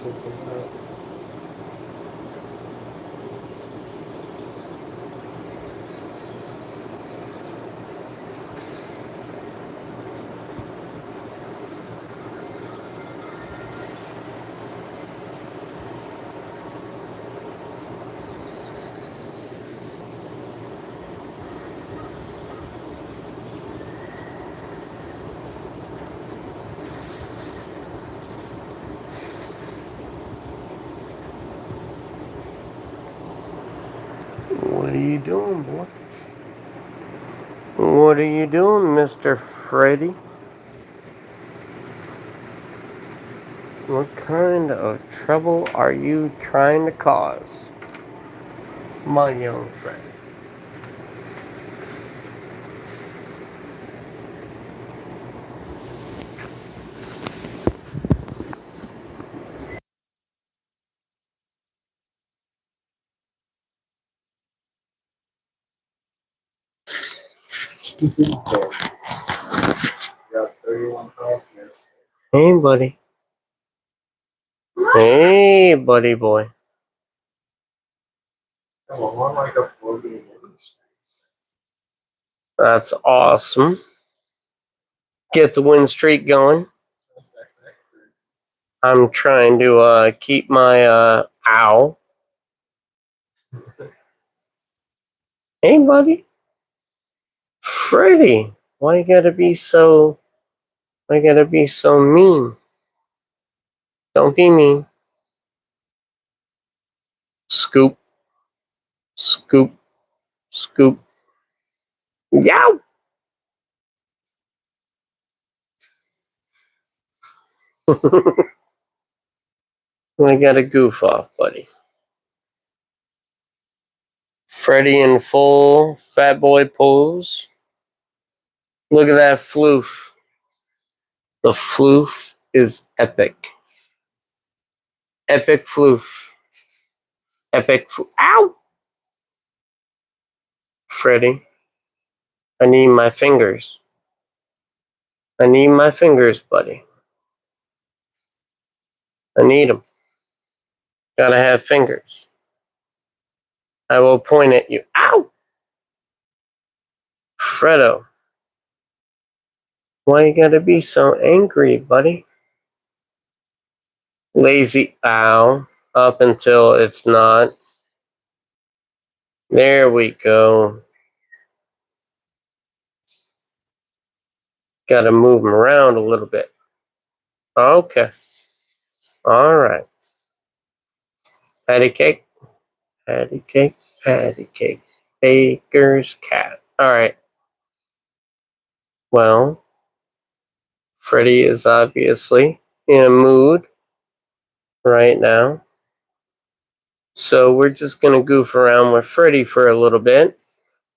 nonsense like that. What are you doing, boy? What are you doing, Mr. Freddy? What kind of trouble are you trying to cause, my young friend? Hey, buddy. Hey, buddy boy. That's awesome. Get the win streak going. I'm trying to keep my ow. Hey, buddy. Freddy. Why you gotta be so mean? Don't be mean. Scoop. Scoop. Scoop. Yow! I gotta goof off, buddy. Freddy in full fat boy pose. Look at that floof. The floof is epic. Epic floof. Epic floof. Ow! Freddy, I need my fingers. I need my fingers, buddy. I need them. Gotta have fingers. I will point at you. Ow! Fredo, why you gotta be so angry, buddy? Lazy ow. Up until it's not. There we go. Gotta move them around a little bit. Okay. Alright. Patty cake. Patty cake. Patty cake. Baker's cat. Alright. Well, Freddy is obviously in a mood right now. So we're just going to goof around with Freddy for a little bit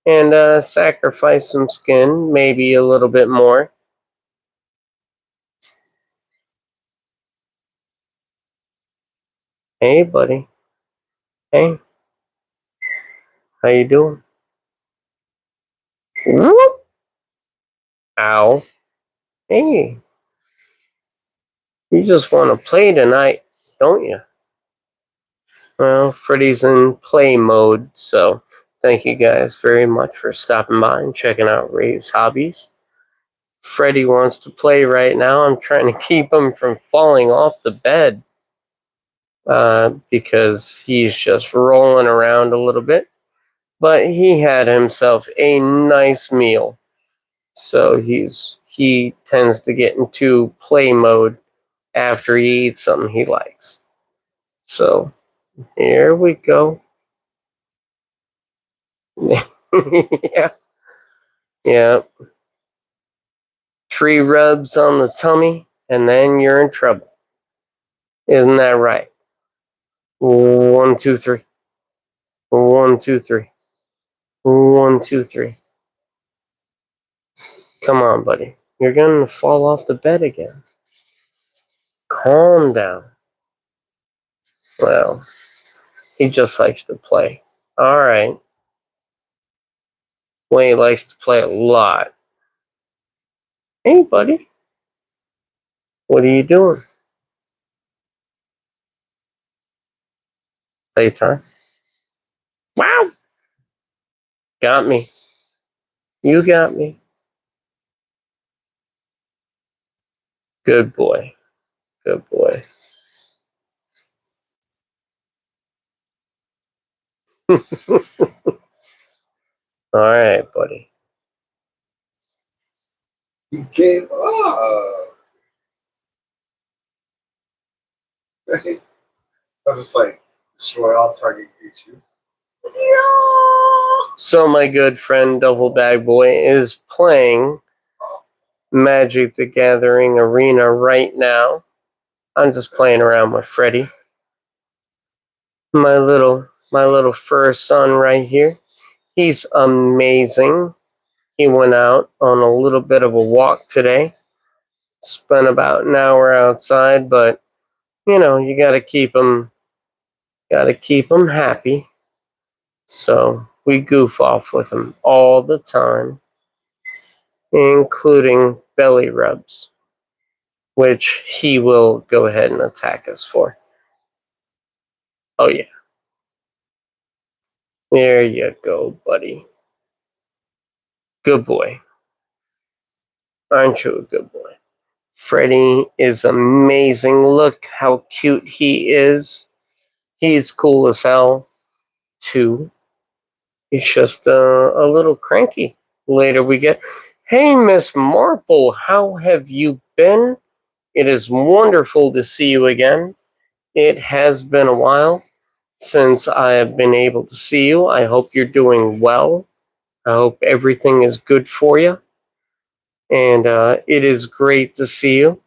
and sacrifice some skin, maybe a little bit more. Hey, buddy. Hey. How you doing? Whoop. Ow. Hey. You just want to play tonight, don't you? Well, Freddy's in play mode, so thank you guys very much for stopping by and checking out Ray's Hobbies. Freddy wants to play right now. I'm trying to keep him from falling off the bed because he's just rolling around a little bit. But he had himself a nice meal, so he tends to get into play mode after he eats something he likes. So here we go. Yeah. Yeah. 3 rubs on the tummy, and then you're in trouble. Isn't that right? 1, 2, 3. 1, 2, 3. 1, 2, 3. Come on, buddy. You're going to fall off the bed again. Calm down. Well, he just likes to play. All right. Well, he likes to play a lot. Hey, buddy. What are you doing? Playtime. Wow. Got me. You got me. Good boy. Good boy. All right, buddy. He gave up. I'm just like, destroy all target creatures. So my good friend Double Bag Boy is playing Magic the Gathering Arena right now. I'm just playing around with Freddy. My little fur son right here. He's amazing. He went out on a little bit of a walk today. Spent about an hour outside, but you gotta keep him happy. So we goof off with him all the time, including belly rubs, which he will go ahead and attack us for. Oh yeah. There you go, buddy. Good boy. Aren't you a good boy? Freddy is amazing. Look how cute he is. He's cool as hell, too. He's just a little cranky. Later we get, hey, Miss Marple, how have you been? It is wonderful to see you again. It has been a while since I have been able to see you. I hope you're doing well. I hope everything is good for you. And it is great to see you.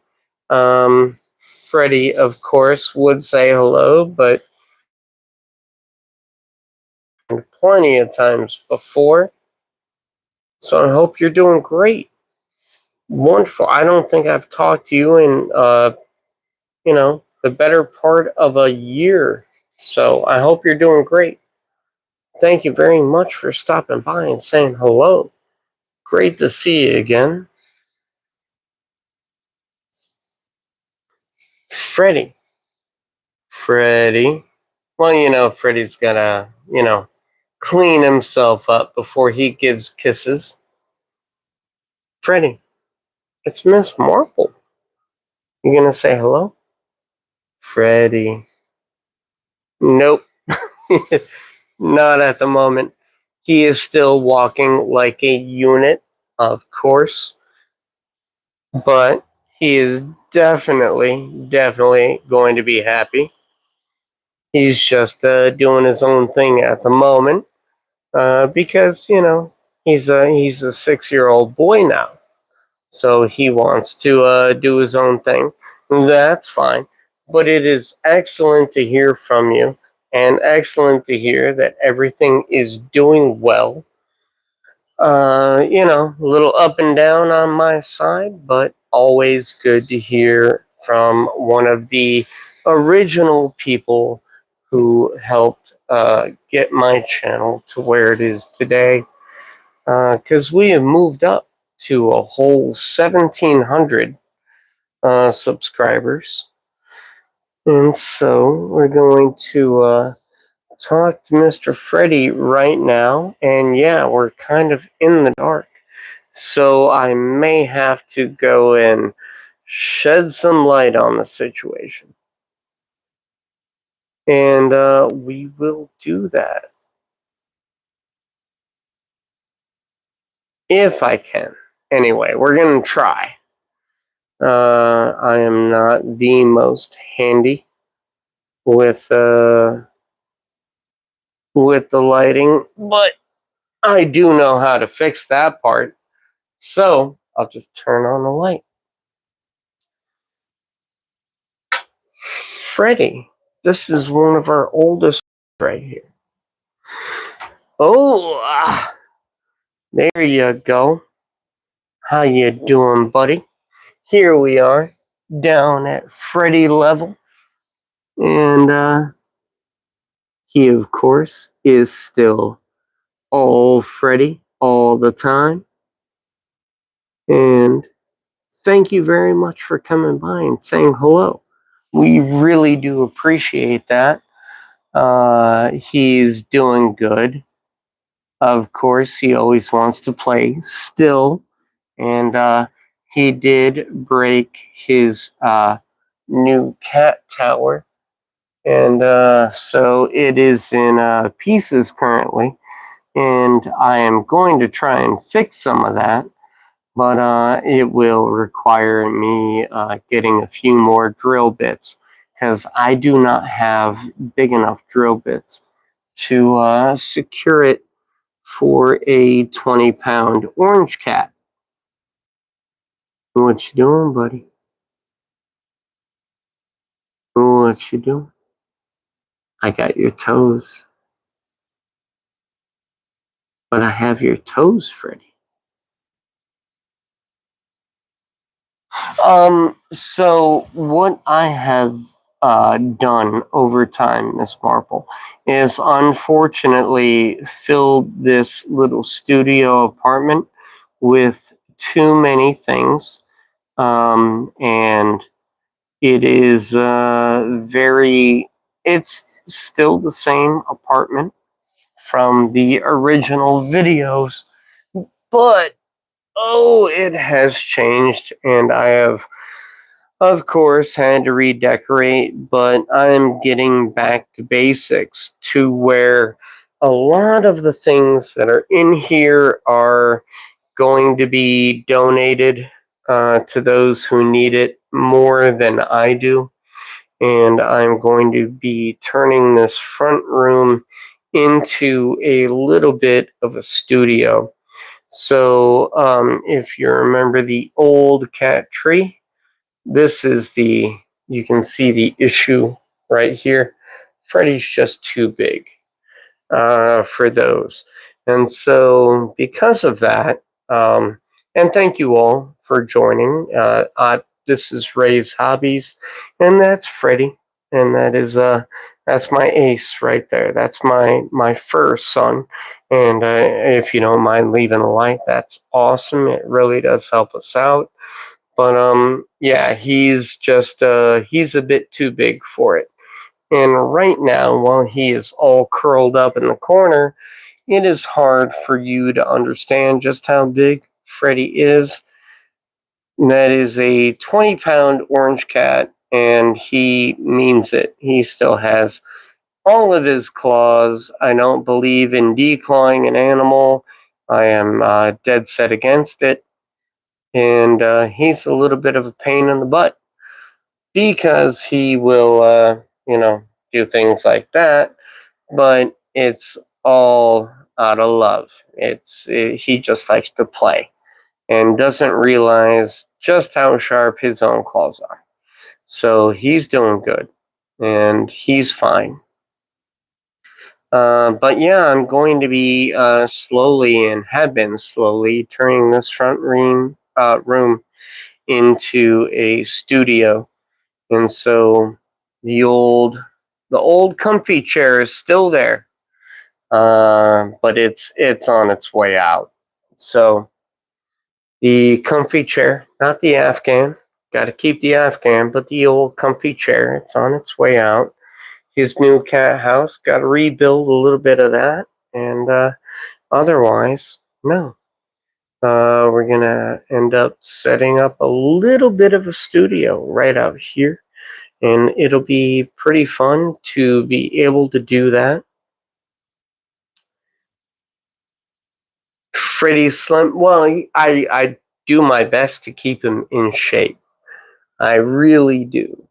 Freddie, of course, would say hello, but plenty of times before. So I hope you're doing great. Wonderful. I don't think I've talked to you in, the better part of a year. So I hope you're doing great. Thank you very much for stopping by and saying hello. Great to see you again. Freddie. Freddie. Well, Freddie's gotta, clean himself up before he gives kisses. Freddie, it's Miss Marple. You gonna say hello? Freddie. Nope. Not at the moment. He is still walking like a unit, of course. But he is definitely going to be happy. He's just doing his own thing at the moment because he's a 6-year-old boy now, so he wants to do his own thing. That's fine, but it is excellent to hear from you, and excellent to hear that everything is doing well. A little up and down on my side, but always good to hear from one of the original people who helped get my channel to where it is today. Because we have moved up to a whole 1,700 subscribers. And so we're going to talk to Mr. Freddy right now. And yeah, we're kind of in the dark. So I may have to go and shed some light on the situation. And we will do that. If I can. Anyway, we're going to try. I am not the most handy with the lighting, but I do know how to fix that part. So I'll just turn on the light. Freddy, this is one of our oldest right here. Oh, there you go. How you doing, buddy? Here we are, down at Freddy level. And he, of course, is still all Freddy all the time. And thank you very much for coming by and saying hello. We really do appreciate that. He's doing good. Of course, he always wants to play still, and he did break his new cat tower, and so it is in pieces currently, and I am going to try and fix some of that, but it will require me getting a few more drill bits because I do not have big enough drill bits to secure it for a 20-pound orange cat. What you doing, buddy? What you doing? I got your toes. But I have your toes, Freddy. So what I have done over time, Miss Marple, is unfortunately filled this little studio apartment with too many things. And it is it's still the same apartment from the original videos, but oh, it has changed, and I have, of course, had to redecorate, but I'm getting back to basics to where a lot of the things that are in here are going to be donated to those who need it more than I do. And I'm going to be turning this front room into a little bit of a studio. So, if you remember the old cat tree, this is you can see the issue right here. Freddy's just too big for those. And so, because of that, and thank you all for joining. This is Ray's Hobbies, and that's Freddy, and that's my ace right there. That's my first son, and if you don't mind leaving a like, that's awesome. It really does help us out. But yeah, he's a bit too big for it. And right now, while he is all curled up in the corner, it is hard for you to understand just how big Freddy is. That is a 20-pound orange cat, and he means it. He still has all of his claws. I don't believe in declawing an animal. I am dead set against it. And he's a little bit of a pain in the butt because he will, do things like that, but it's all out of love. He just likes to play and doesn't realize just how sharp his own claws are. So he's doing good, and he's fine. But yeah, I'm going to be slowly and have been slowly turning this front room into a studio, and so the old the old comfy chair is still there, but it's on its way out. So the comfy chair, not the Afghan. Got to keep the Afghan, but the old comfy chair. It's on its way out. His new cat house. Got to rebuild a little bit of that, and otherwise, no. We're gonna end up setting up a little bit of a studio right out here, and it'll be pretty fun to be able to do that. Freddy Slim. Well, I do my best to keep him in shape. I really do.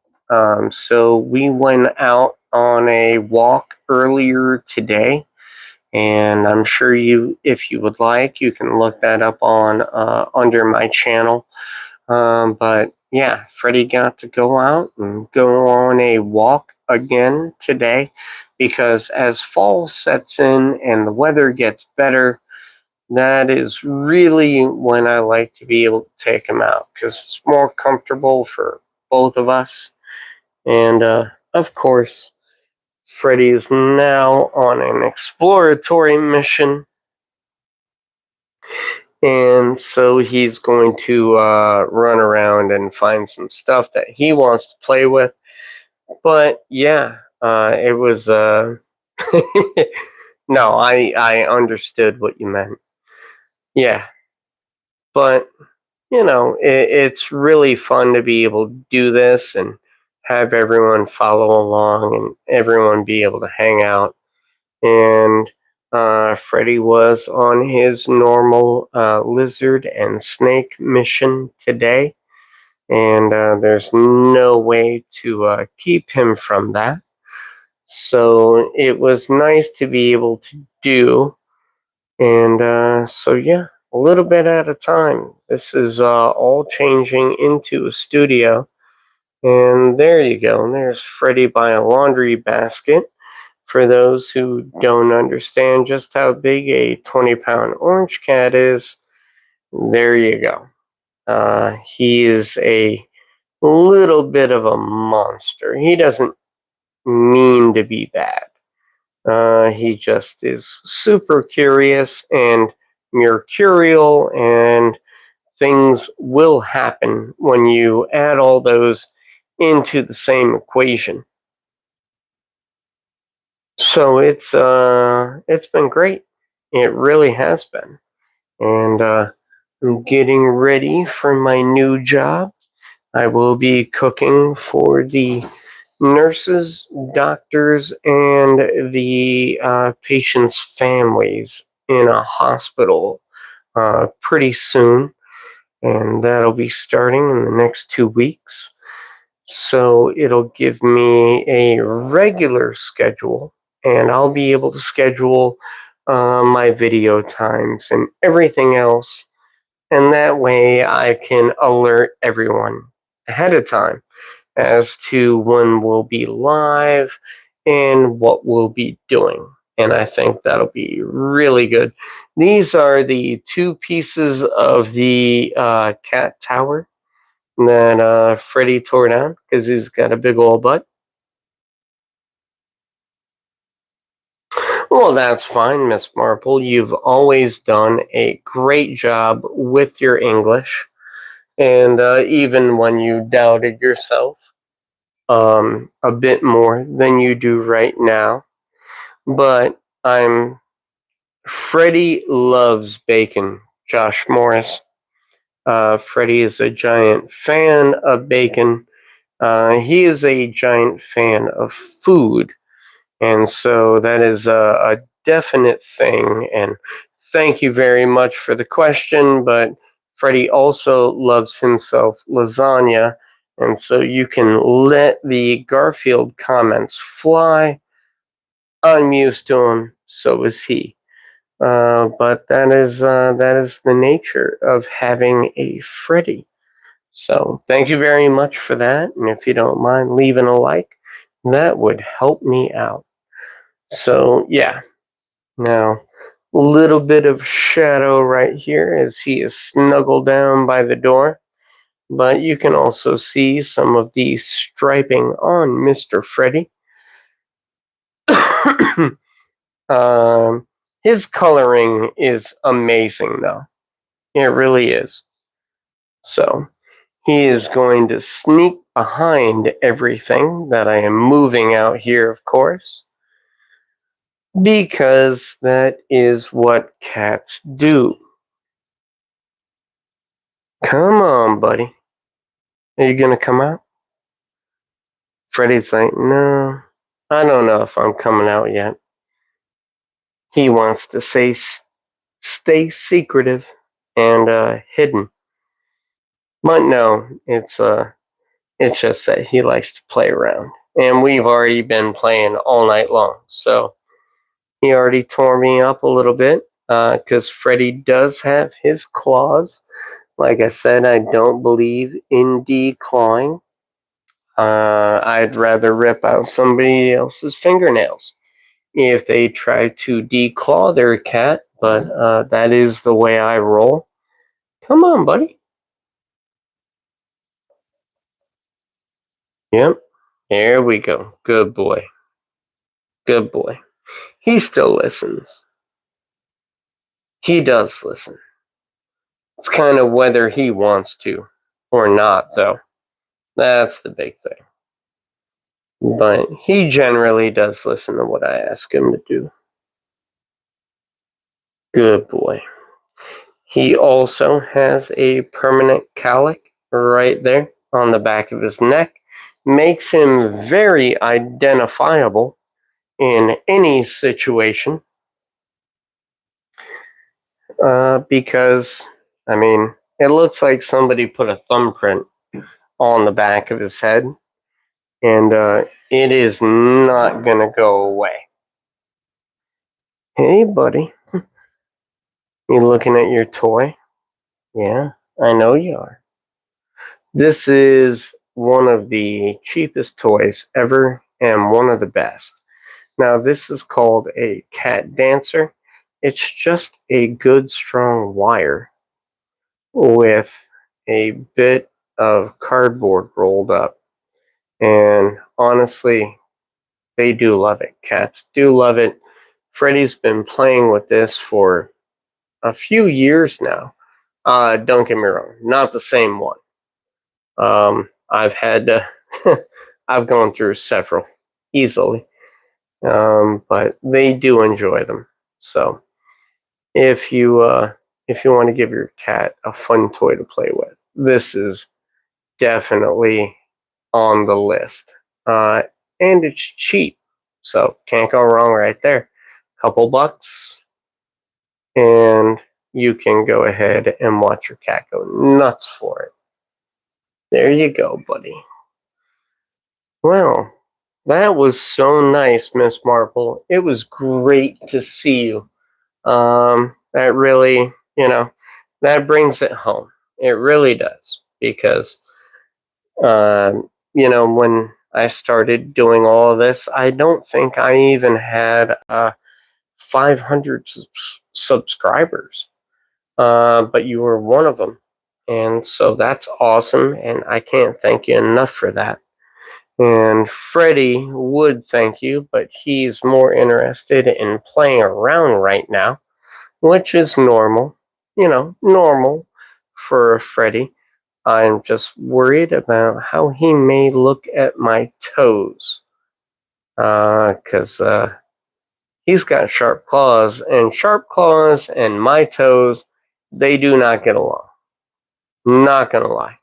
So we went out on a walk earlier today, and I'm sure if you would like, you can look that up on under my channel. But yeah, Freddy got to go out and go on a walk again today because as fall sets in and the weather gets better, that is really when I like to be able to take him out because it's more comfortable for both of us. And of course, Freddy is now on an exploratory mission, and so he's going to run around and find some stuff that he wants to play with. But yeah, It was no, I understood what you meant. Yeah, but it's really fun to be able to do this and have everyone follow along and everyone be able to hang out. And Freddy was on his normal lizard and snake mission today, and there's no way to keep him from that. So it was nice to be able to do, and so yeah, a little bit at a time. This is all changing into a studio, and there you go. And there's Freddy by a laundry basket. For those who don't understand just how big a 20-pound orange cat is, there you go. He is a little bit of a monster. He doesn't mean to be bad. He just is super curious and mercurial, and things will happen when you add all those into the same equation. So it's been great. It really has been, and I'm getting ready for my new job. I will be cooking for the nurses, doctors, and the patients' families in a hospital pretty soon, and that'll be starting in the next 2 weeks. So it'll give me a regular schedule, and I'll be able to schedule my video times and everything else. And that way I can alert everyone ahead of time as to when we'll be live and what we'll be doing. And I think that'll be really good. These are the two pieces of the cat tower that Freddy tore down because he's got a big old butt. Well, that's fine, Miss Marple. You've always done a great job with your English, and even when you doubted yourself a bit more than you do right now. But Freddy loves bacon, Josh Morris. Freddy is a giant fan of bacon. He is a giant fan of food. And so that is a definite thing. And thank you very much for the question. But Freddie also loves himself lasagna. And so you can let the Garfield comments fly. I'm used to them. So is he. But that is the nature of having a Freddy. So thank you very much for that. And if you don't mind leaving a like, that would help me out. So yeah, now a little bit of shadow right here as he is snuggled down by the door, but you can also see some of the striping on Mr. Freddy. His coloring is amazing, though. It really is. So he is going to sneak behind everything that I am moving out here, of course, because that is what cats do. Come on, buddy. Are you gonna come out? Freddy's like, no, I don't know if I'm coming out yet. He wants to stay secretive and hidden. But no, it's just that he likes to play around. And we've already been playing all night long. So he already tore me up a little bit because Freddy does have his claws. Like I said, I don't believe in declawing. I'd rather rip out somebody else's fingernails if they try to declaw their cat, but that is the way I roll. Come on, buddy. Yep. There we go. Good boy. Good boy. He still listens. He does listen. It's kind of whether he wants to or not, though. That's the big thing. But he generally does listen to what I ask him to do. Good boy. He also has a permanent cowlick right there on the back of his neck. Makes him very identifiable in any situation. Because, I mean, it looks like somebody put a thumbprint on the back of his head, and it is not going to go away. Hey, buddy. You looking at your toy? Yeah, I know you are. This is one of the cheapest toys ever and one of the best. Now, this is called a cat dancer. It's just a good strong wire with a bit of cardboard rolled up. And honestly, they do love it. Cats do love it. Freddy's been playing with this for a few years now. Don't get me wrong, not the same one. I've had, I've gone through several easily, but they do enjoy them. So if you want to give your cat a fun toy to play with, this is definitely on the list. Uh, and it's cheap, so can't go wrong right there. Couple bucks, and you can go ahead and watch your cat go nuts for it. There you go, buddy. Well, that was so nice, Miss Marple. It was great to see you. That really, that brings it home. It really does. Because, when I started doing all of this, I don't think I even had 500 subscribers. But you were one of them. And so that's awesome. And I can't thank you enough for that. And Freddy would thank you, but he's more interested in playing around right now, which is normal. Normal for Freddy. I'm just worried about how he may look at my toes. Because he's got sharp claws, and sharp claws and my toes, they do not get along. Not gonna lie.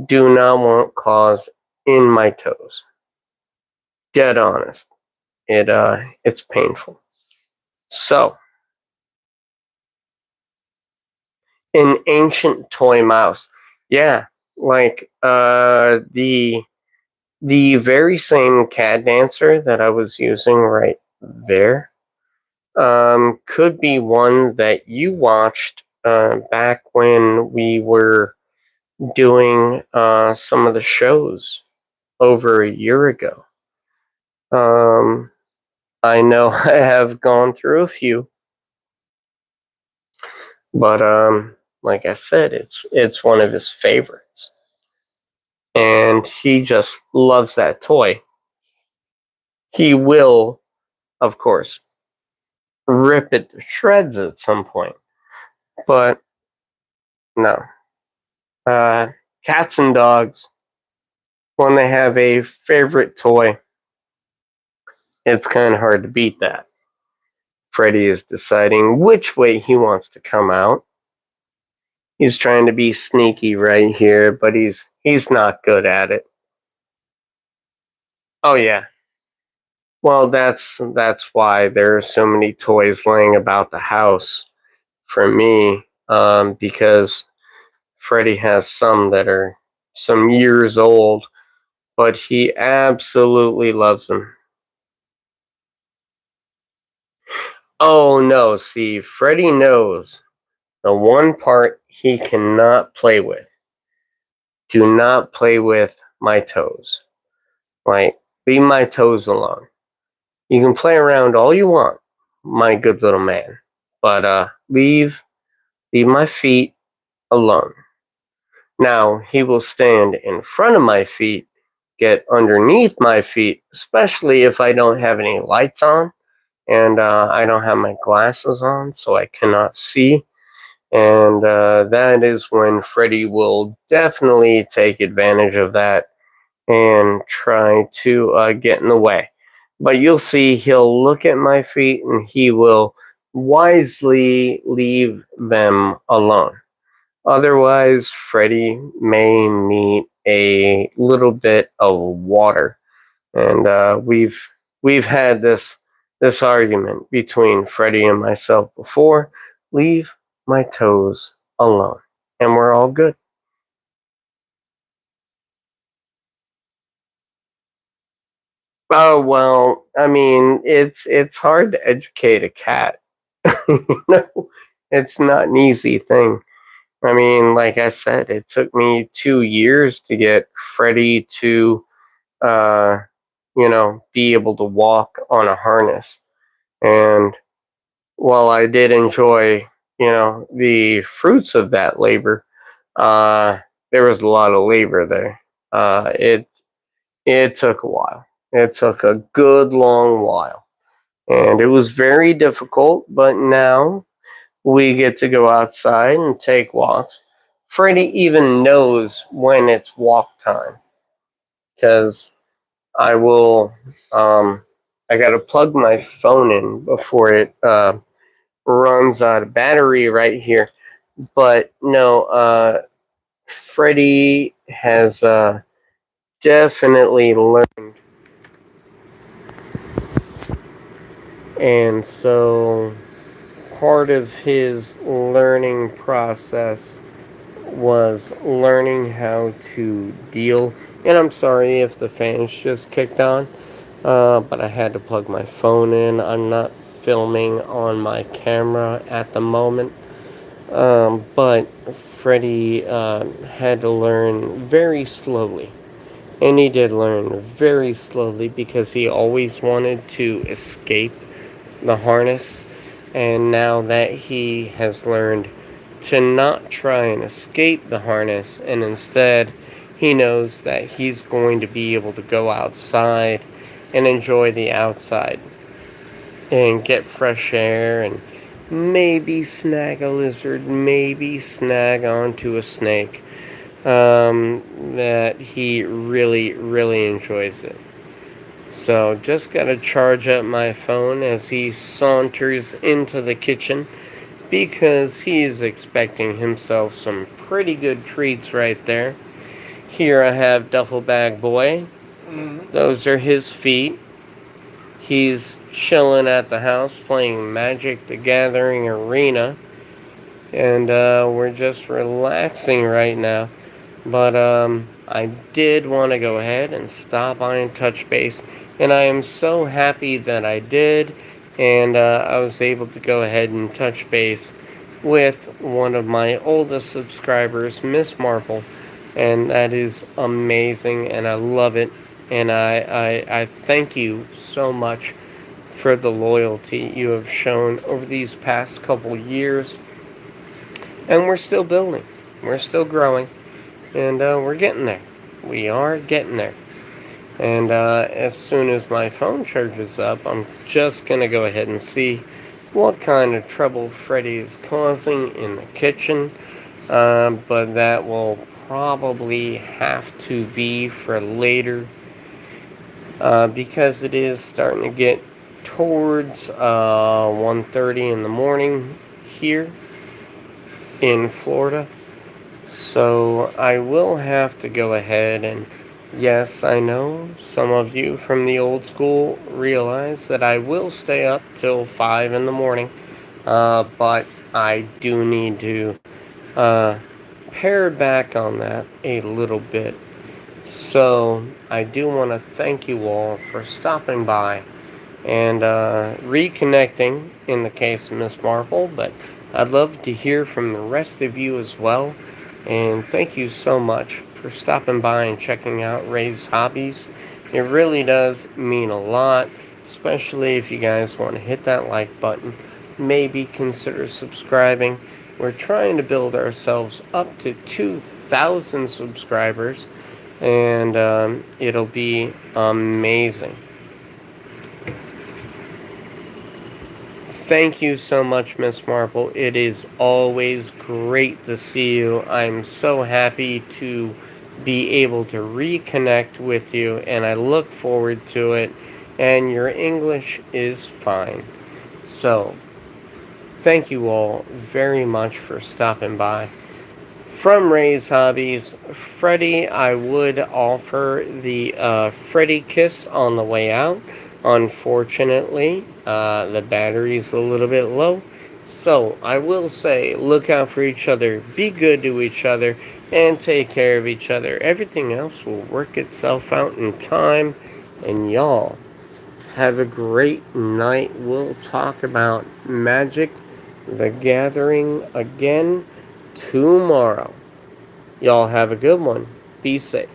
Do not want claws in my toes. Dead honest. It's painful. So, an ancient toy mouse. Yeah, like the very same cat dancer that I was using right there could be one that you watched back when we were doing some of the shows over a year ago. I know I have gone through a few, but like I said, it's one of his favorites, and he just loves that toy. He will, of course, rip it to shreds at some point, but no. Cats and dogs, when they have a favorite toy, it's kind of hard to beat that. Freddy is deciding which way he wants to come out. He's trying to be sneaky right here, but he's not good at it. Oh yeah. Well, that's why there are so many toys laying about the house for me, because Freddy has some that are some years old, but he absolutely loves them. Oh no, see, Freddy knows the one part he cannot play with. Do not play with my toes. Like, leave my toes alone. You can play around all you want, my good little man. But leave my feet alone. Now he will stand in front of my feet, get underneath my feet, especially if I don't have any lights on and I don't have my glasses on, so I cannot see. And that is when Freddy will definitely take advantage of that and try to get in the way. But you'll see he'll look at my feet and he will wisely leave them alone. Otherwise, Freddy may need a little bit of water, and we've had this argument between Freddy and myself before. Leave my toes alone, and we're all good. Oh well, I mean, it's hard to educate a cat. You know, it's not an easy thing. I mean, like I said, it took me 2 years to get Freddy to, uh, be able to walk on a harness. And while I did enjoy, the fruits of that labor, uh, there was a lot of labor there. It took a while. It took a good long while, and it was very difficult. But now we get to go outside and take walks. Freddy even knows when it's walk time because I will. I got to plug my phone in before it runs out of battery right here. But no, Freddy has definitely learned, and so part of his learning process was learning how to deal. And I'm sorry if the fans just kicked on, but I had to plug my phone in. I'm not filming on my camera at the moment. But Freddie had to learn very slowly. And he did learn very slowly because he always wanted to escape the harness. And now that he has learned to not try and escape the harness, and instead he knows that he's going to be able to go outside and enjoy the outside and get fresh air and maybe snag a lizard, maybe snag onto a snake. That he really, really enjoys it. So just gotta charge up my phone as he saunters into the kitchen because he is expecting himself some pretty good treats right there. Here I have Duffel Bag Boy. Those are his feet. He's chilling at the house playing Magic the Gathering Arena. And we're just relaxing right now. But I did want to go ahead and stop by and touch base. And I am so happy that I did. And I was able to go ahead and touch base with one of my oldest subscribers, Miss Marple. And that is amazing. And I love it. And I thank you so much for the loyalty you have shown over these past couple years. And we're still building, we're still growing, and we're getting there. We are getting there. And as soon as my phone charges up, I'm just going to go ahead and see what kind of trouble Freddy is causing in the kitchen. But that will probably have to be for later because it is starting to get towards 1:30 in the morning here in Florida. So I will have to go ahead and, yes, I know some of you from the old school realize that I will stay up till 5 in the morning, but I do need to uh, pare back on that a little bit. So I do want to thank you all for stopping by and reconnecting in the case of Miss Marple, but I'd love to hear from the rest of you as well. And thank you so much for stopping by and checking out Ray's Hobbies. It really does mean a lot, especially if you guys want to hit that like button. Maybe consider subscribing. We're trying to build ourselves up to 2,000 subscribers, and it'll be amazing. Thank you so much, Miss Marple. It is always great to see you. I'm so happy to be able to reconnect with you, and I look forward to it. And your English is fine. So, thank you all very much for stopping by. From Ray's Hobbies, Freddy, I would offer the Freddy kiss on the way out. Unfortunately, the battery's a little bit low. So, I will say, look out for each other, be good to each other, and take care of each other. Everything else will work itself out in time. And y'all, have a great night. We'll talk about Magic the Gathering again tomorrow. Y'all have a good one. Be safe.